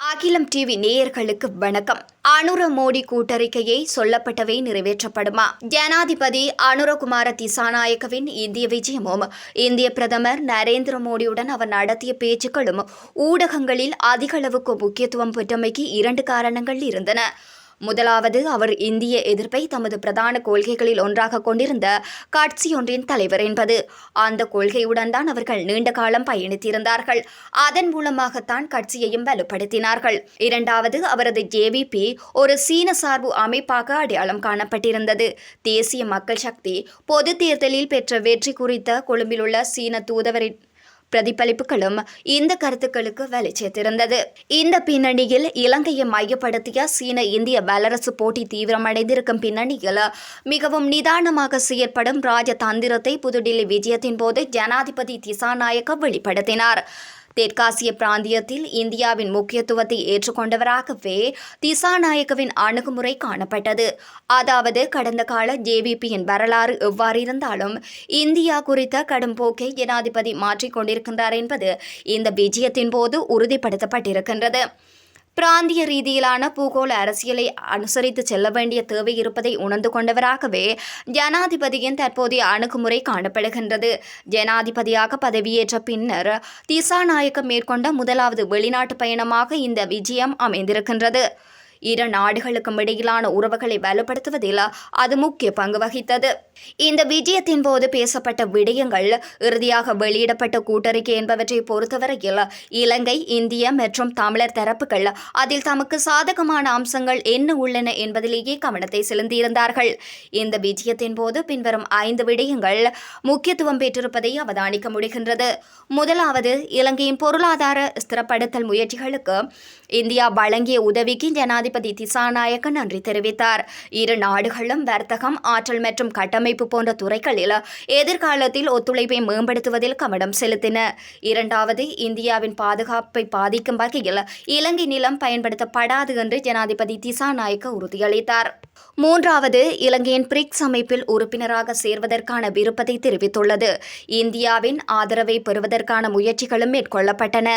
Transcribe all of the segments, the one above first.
அகிலம் டிவி நேயர்களுக்கு வணக்கம். அனுர மோடி கூட்டறிக்கையை சொல்லப்பட்டவை நிறைவேற்றப்படுமா? ஜனாதிபதி அனுரகுமார திசாநாயக்கவின் இந்திய விஜயமும் இந்திய பிரதமர் நரேந்திர மோடியுடன் அவர் நடத்திய பேச்சுக்களும் ஊடகங்களில் அதிகளவுக்கு முக்கியத்துவம் பெற்றமைக்கு இரண்டு காரணங்கள் இருந்தன. முதலாவது, அவர் இந்திய எதிர்ப்பை தமது பிரதான கொள்கைகளில் ஒன்றாக கொண்டிருந்த கட்சியொன்றின் தலைவர் என்பது. அந்த கொள்கையுடன் தான் அவர்கள் நீண்ட காலம் பயணித்திருந்தார்கள். அதன் மூலமாகத்தான் கட்சியையும் வலுப்படுத்தினார்கள். இரண்டாவது, அவரது ஜேவிபி ஒரு சீன சார்பு அமைப்பாக அடையாளம் காணப்பட்டிருந்தது. தேசிய மக்கள் சக்தி பொது தேர்தலில் பெற்ற வெற்றி குறித்த கொழும்பிலுள்ள சீன தூதுவரின் பிரதிபலிப்புகளும் இந்த கருத்துக்களுக்கு வலு சேர்த்திருந்தது. இந்த பின்னணியில் இலங்கையை மையப்படுத்திய சீன இந்திய வல்லரசு போட்டி தீவிரமடைந்திருக்கும் பின்னணியில் மிகவும் நிதானமாக செயற்படும் ராஜதந்திரத்தை புதுடில்லி விஜயத்தின் போது ஜனாதிபதி திசாநாயக்க வெளிப்படுத்தினார். தெற்காசிய பிராந்தியத்தில் இந்தியாவின் முக்கியத்துவத்தை ஏற்றுக்கொண்டவராகவே திசாநாயக்கவின் அணுகுமுறை காணப்பட்டது. அதாவது, கடந்த கால ஜேவிபியின் வரலாறு எவ்வாறு இருந்தாலும் இந்தியா குறித்த கடும் போக்கை ஜனாதிபதி மாற்றிக் கொண்டிருக்கின்றார் என்பது இந்த விஜயத்தின் போது உறுதிப்படுத்தப்பட்டிருக்கின்றது. பிராந்திய ரீதியிலான பூகோள அரசியலை அனுசரித்து செல்ல வேண்டிய தேவை இருப்பதை உணர்ந்து கொண்டவராகவே ஜனாதிபதியின் தற்போதைய அணுகுமுறை காணப்படுகின்றது. ஜனாதிபதியாக பதவியேற்ற பின்னர் திசாநாயக்க மேற்கொண்ட முதலாவது வெளிநாட்டு பயணமாக இந்த விஜயம் அமைந்திருக்கின்றது. இரு நாடுகளுக்கும் இடையிலான உறவுகளை வலுப்படுத்துவதில் அது முக்கிய பங்கு வகித்தது. இந்த விஜயத்தின் போது பேசப்பட்ட விடயங்கள், இறுதியாக வெளியிடப்பட்ட கூட்டறிக்கை என்பவற்றை பொறுத்தவரையில் இலங்கை, இந்திய மற்றும் தமிழர் தரப்புகள் அதில் தமக்கு சாதகமான அம்சங்கள் என்ன உள்ளன என்பதிலேயே கவனத்தை செலுத்தியிருந்தார்கள். இந்த விஜயத்தின் போது பின்வரும் 5 விடயங்கள் முக்கியத்துவம் பெற்றிருப்பதை அவதானிக்க முடிகின்றது. முதலாவது, இலங்கையின் பொருளாதார ஸ்திரப்படுத்தல் முயற்சிகளுக்கு இந்தியா வழங்கிய உதவிக்கு ஜனாதிபதி திசாநாயக்க நன்றி தெரிவித்தார். இரு நாடுகளும் வர்த்தகம், ஆற்றல் மற்றும் கட்டமைப்பு போன்ற துறைகளில் எதிர்காலத்தில் ஒத்துழைப்பை மேம்படுத்துவதில் கவனம் செலுத்தின. இரண்டாவது, இந்தியாவின் பாதுகாப்பை பாதிக்கும் வகையில் இலங்கை நிலம் பயன்படுத்தப்படாது என்று ஜனாதிபதி திசாநாயக்க உறுதியளித்தார். மூன்றாவது, இலங்கையின் பிரிக்ஸ் அமைப்பில் உறுப்பினராக சேர்வதற்கான விருப்பத்தை தெரிவித்துள்ளது. இந்தியாவின் ஆதரவை பெறுவதற்கான முயற்சிகளும் மேற்கொள்ளப்பட்டன.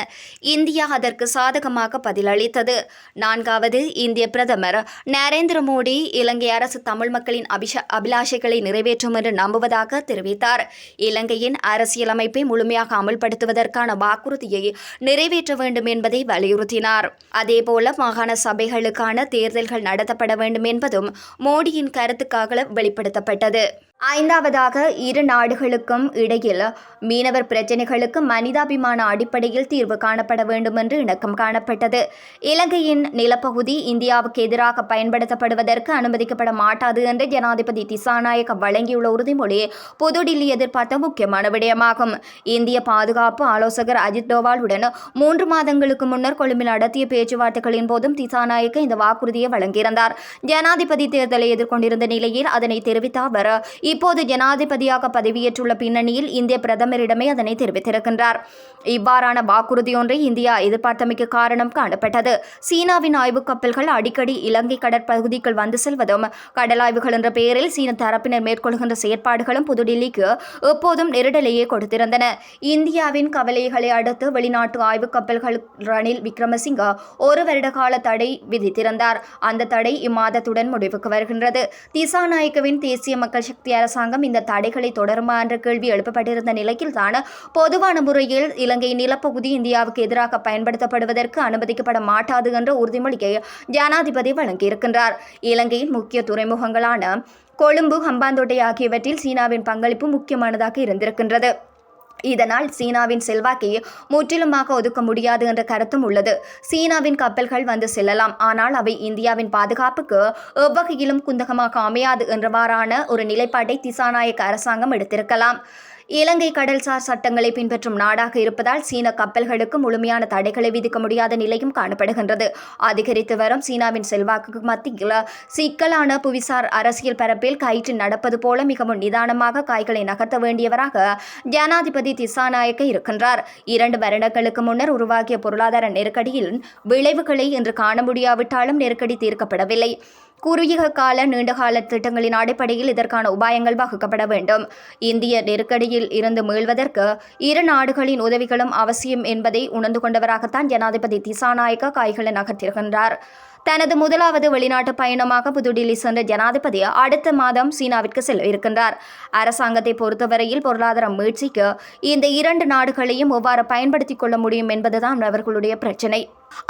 இந்தியா அதற்கு சாதகமாக பதிலளித்தது. நான்காவது, இந்திய பிரதமர் நரேந்திர மோடி இலங்கை அரசு தமிழ் மக்களின் அபிலாஷைகளை நிறைவேற்றும் என்று நம்புவதாக தெரிவித்தார். இலங்கையின் அரசியலமைப்பை முழுமையாக அமல்படுத்துவதற்கான வாக்குறுதியை நிறைவேற்ற வேண்டும் என்பதை வலியுறுத்தினார். அதேபோல மாகாண சபைகளுக்கான தேர்தல்கள் நடத்தப்பட வேண்டும் என்பதும் மோடியின் கருத்துக்காக வெளிப்படுத்தப்பட்டது. ஐந்தாவதாக, இரு நாடுகளுக்கும் இடையில் மீனவர் பிரச்சினைகளுக்கு மனிதாபிமான அடிப்படையில் தீர்வு காணப்பட வேண்டும் என்று இணக்கம் காணப்பட்டது. இலங்கையின் நிலப்பகுதி இந்தியாவுக்கு எதிராக பயன்படுத்தப்படுவதற்கு அனுமதிக்கப்பட மாட்டாது என்று ஜனாதிபதி திசாநாயக்க வழங்கியுள்ள உறுதிமொழி புதுடில்லி எதிர்பார்த்த முக்கியமான விடயமாகும். இந்திய பாதுகாப்பு ஆலோசகர் அஜித் டோவாலுடன் 3 மாதங்களுக்கு முன்னர் கொழும்பில் நடத்திய பேச்சுவார்த்தைகளின் போதும் திசாநாயக்க இந்த வாக்குறுதியை வழங்கியிருந்தார். ஜனாதிபதி தேர்தலை எதிர்கொண்டிருந்த நிலையில் அதனை தெரிவித்த அவர் இப்போது ஜனாதிபதியாக பதவியேற்றுள்ள பின்னணியில் இந்திய பிரதமரிடமே அதனை தெரிவித்திருக்கின்றார். இவ்வாறான வாக்குறுதி ஒன்றை இந்தியா எதிர்பார்த்தமைக்கு காரணம் காணப்பட்டது. சீனாவின் ஆய்வு கப்பல்கள் அடிக்கடி இலங்கை கடற்பகுதிக்குள் வந்து செல்வதும், கடலாய்வுகள் என்ற பெயரில் சீன தரப்பினர் மேற்கொள்கின்ற செயற்பாடுகளும் புதுடில்லிக்கு எப்போதும் நெருடலையே கொடுத்திருந்தன. இந்தியாவின் கவலைகளை அடுத்து வெளிநாட்டு ஆய்வு கப்பல்கள் ரணில் விக்ரமசிங்க 1 வருட கால தடை விதித்திருந்தார். அந்த தடை இம்மாதத்துடன் முடிவுக்கு வருகின்றது. திசாநாயக்கவின் தேசிய மக்கள் சக்தி அரசாங்கம் இந்த தடைகளை தொடருமா என்ற கேள்வி எழுப்பப்பட்டிருந்த நிலையில்தான் பொதுவான முறையில் இலங்கையின் நிலப்பகுதி இந்தியாவுக்கு எதிராக பயன்படுத்தப்படுவதற்கு அனுமதிக்கப்பட மாட்டாது என்ற உறுதிமொழியை ஜனாதிபதி வழங்கியிருக்கின்றார். இலங்கையின் முக்கிய துறைமுகங்களான கொழும்பு, ஹம்பாந்தோட்டை ஆகியவற்றில் சீனாவின் பங்களிப்பு முக்கியமானதாக இருந்திருக்கின்றது. இதனால் சீனாவின் செல்வாக்கை முற்றிலுமாக ஒதுக்க முடியாது என்ற கருத்தும் உள்ளது. சீனாவின் கப்பல்கள் வந்து செல்லலாம், ஆனால் அவை இந்தியாவின் பாதுகாப்புக்கு எவ்வகையிலும் குந்தகமாக அமையாது என்றவாறான ஒரு நிலைப்பாட்டை திசாநாயக்க அரசாங்கம் எடுத்திருக்கலாம். இலங்கை கடல்சார் சட்டங்களை பின்பற்றும் நாடாக இருப்பதால் சீன கப்பல்களுக்கு முழுமையான தடைகளை விதிக்க முடியாத நிலையும் காணப்படுகின்றது. அதிகரித்து வரும் சீனாவின் செல்வாக்கு மத்தியில் சிக்கலான புவிசார் அரசியல் பரப்பில் கயிற்று நடப்பது போல மிகவும் நிதானமாக காய்களை நகர்த்த வேண்டியவராக ஜனாதிபதி திசாநாயக்க இருக்கின்றார். 2 வருடங்களுக்கு முன்னர் உருவாகிய பொருளாதார நெருக்கடியின் விளைவுகளை இன்று காண முடியாவிட்டாலும் நெருக்கடி தீர்க்கப்படவில்லை. குறுகிய கால நீண்டகால திட்டங்களின் அடிப்படையில் இதற்கான உபாயங்கள் வகுக்கப்பட வேண்டும். இந்திய நெருக்கடியில் இருந்து மீள்வதற்கு இரு நாடுகளின் உதவிகளும் அவசியம் என்பதை உணர்ந்து கொண்டவராகத்தான் ஜனாதிபதி திசாநாயக்க காய்களை நகர்த்திருக்கின்றார். தனது முதலாவது வெளிநாட்டு பயணமாக புதுடில்லி சென்ற ஜனாதிபதி அடுத்த மாதம் சீனாவிற்கு செல்ல இருக்கின்றார். அரசாங்கத்தை பொறுத்தவரையில் பொருளாதார மீட்சிக்கு இந்த இரண்டு நாடுகளையும் எவ்வாறு பயன்படுத்திக் கொள்ள முடியும் என்பதுதான் அவர்களுடைய பிரச்சினை.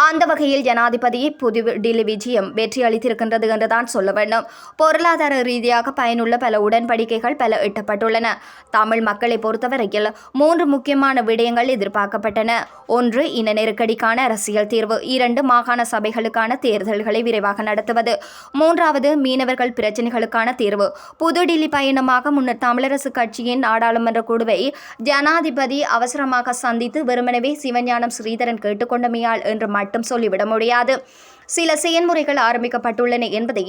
அந்த வகையில் ஜனாதிபதி புதுடில்லி விஜயம் வெற்றி அளித்திருக்கின்றது என்றுதான் சொல்ல வேண்டும். பொருளாதார ரீதியாக பயனுள்ள பல உடன்படிக்கைகள் பல எட்டப்பட்டுள்ளன. தமிழ் மக்களை பொறுத்தவரையில் 3 முக்கியமான விடயங்கள் எதிர்பார்க்கப்பட்டன. 1. இன நெருக்கடிக்கான அரசியல் தீர்வு. 2. மாகாண சபைகளுக்கான தேர்தல்களை விரைவாக நடத்துவது. 3. மீனவர்கள் பிரச்சினைகளுக்கான தீர்வு. புதுடில்லி பயணமாக முன்னர் தமிழரசு கட்சியின் நாடாளுமன்ற குழுவை ஜனாதிபதி அவசரமாக சந்தித்து வெறுமனவே சிவஞானம் ஸ்ரீதரன் கேட்டுக்கொண்டமையால் என்று மட்டும் சொல்லிவிட முடியாது. சில செயல்முறைகள் ஆரம்பிக்கப்பட்டுள்ளன என்பதை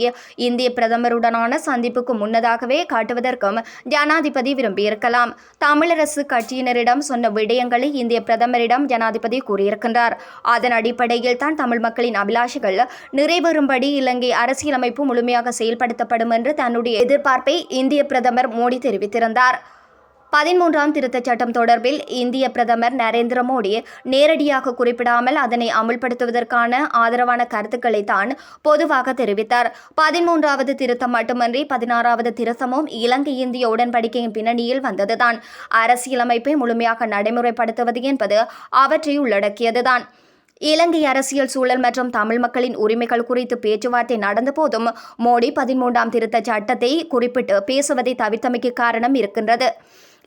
இந்திய பிரதமருடனான சந்திப்புக்கு முன்னதாகவே காட்டுவதற்கும் ஜனாதிபதி விரும்பியிருக்கலாம். தமிழரசு கட்சியினரிடம் சொன்ன விடயங்களை இந்திய பிரதமரிடம் ஜனாதிபதி கூறியிருக்கின்றார். அதன் அடிப்படையில் தான் தமிழ் மக்களின் அபிலாஷைகள் நிறைவேறும்படி இலங்கை அரசியலமைப்பு முழுமையாக செயல்படுத்தப்படும் என்று தன்னுடைய எதிர்பார்ப்பை இந்திய பிரதமர் மோடி தெரிவித்திருந்தார். 13ஆம் திருத்தச் சட்டம் தொடர்பில் இந்திய பிரதமர் நரேந்திர மோடி நேரடியாக குறிப்பிடாமல் அதனை அமுல்படுத்துவதற்கான ஆதரவான கருத்துக்களை தான் பொதுவாக தெரிவித்தார். 13வது திருத்தம் மட்டுமன்றி 16வது திருத்தமும் இலங்கை இந்திய உடன்படிக்கையின் பின்னணியில் வந்ததுதான். அரசியலமைப்பை முழுமையாக நடைமுறைப்படுத்துவது என்பது அவற்றை உள்ளடக்கியதுதான். இலங்கை அரசியல் சூழல் மற்றும் தமிழ் மக்களின் உரிமைகள் குறித்து பேச்சுவார்த்தை நடந்த போதும் மோடி 13ஆம் திருத்தச் சட்டத்தை குறிப்பிட்டு பேசுவதை தவிர்த்தமைக்கு காரணம் இருக்கின்றது.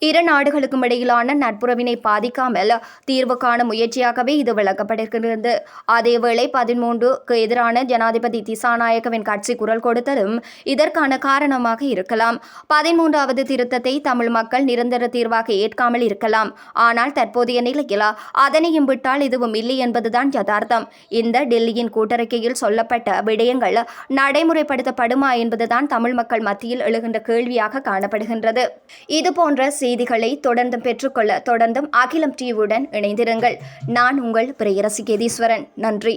இரு நாடுகளுக்கும் இடையிலான நட்புறவினை பாதிக்காமல் தீர்வு காணும் முயற்சியாகவே இது விளக்கப்பட்டிருக்கிறது. அதேவேளை 13க்கு எதிரான ஜனாதிபதி திசாநாயக்கவின் கட்சி குரல் கொடுத்ததும் இதற்கான காரணமாக இருக்கலாம். 13வது திருத்தத்தை தமிழ் மக்கள் நிரந்தர தீர்வாக ஏற்காமல் இருக்கலாம். ஆனால் தற்போதைய நிலையில் அதனையும் விட்டால் எதுவும் இல்லை என்பதுதான் யதார்த்தம். இந்த டெல்லியின் கூட்டறிக்கையில் சொல்லப்பட்ட விடயங்கள் நடைமுறைப்படுத்தப்படுமா என்பதுதான் தமிழ் மக்கள் மத்தியில் எழுகின்ற கேள்வியாக காணப்படுகின்றது. இதுபோன்ற செய்திகளை தொடர்ந்து பெற்றுக்கொள்ள தொடர்ந்தும் அகிலம் டிவியுடன் இணைந்திருங்கள். நான் உங்கள் பிரியரசி கேதீஸ்வரன். நன்றி.